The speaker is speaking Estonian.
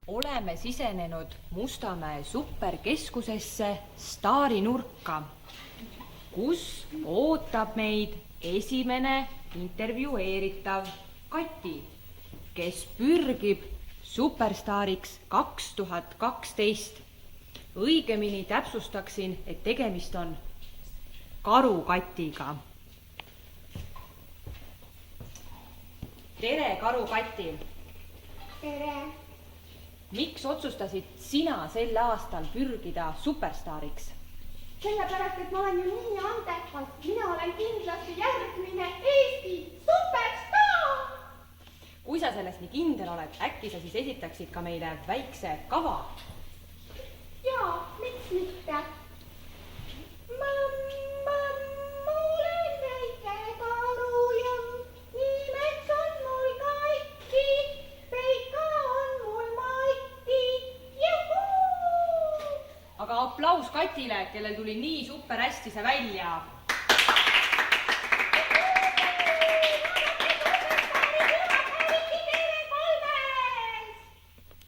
oleme sisenenud Mustamäe superkeskusesse Staarinurka, kus ootab meid esimene intervjueeritav Kati, kes pürgib superstaariks 2012. Õigemini täpsustaksin, et tegemist on Karu-Katiga. Tere, Karu-Kati! Tere! Miks otsustasid sina sel aastal pürgida superstaariks? Sellepärast, et ma olen ju nii andekas. Mina olen kindlasti järgmine Eesti superstaar! Kui sa sellest nii kindel oled, äkki sa siis esitaksid ka meile väikse kava? Jaa, miks mitte? Ma olen väike karu ja nimeks on mul Kati, peika on mul Mati, juhuu! Aga aplaus Katile, kellel tuli nii super hästi see välja.